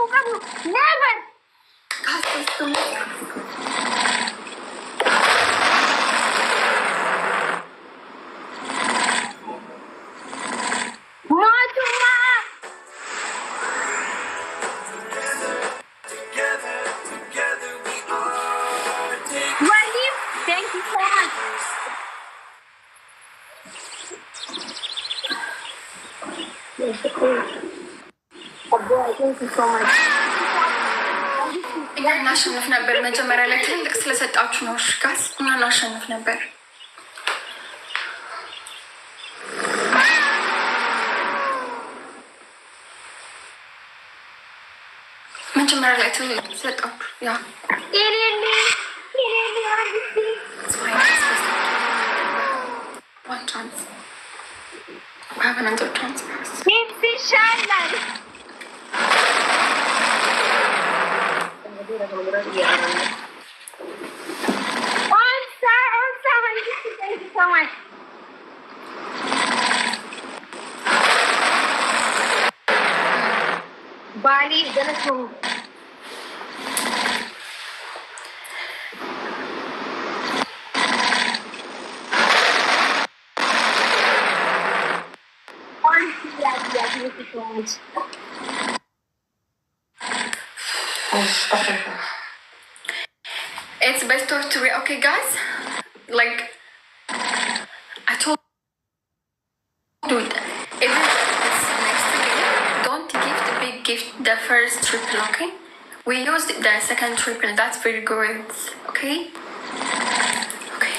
Never. Thank you so much. እኛ እናሸንፍ ነበር። መጀመሪያ ላይ ትልቅ ስለሰጣችሁ ነው። ጋስ እኛ እናሸንፍ ነበር። መጀመሪያ ላይ ትልቅ ስለሰጣችሁ ያ one chance. We have another chance. Thank you so much. Bali, thank you so much. It's best of three. Okay, guys. Like I told you, even this next game, don't give the big gift the first triple. Okay, we used the second triple. That's very good. Okay. Okay.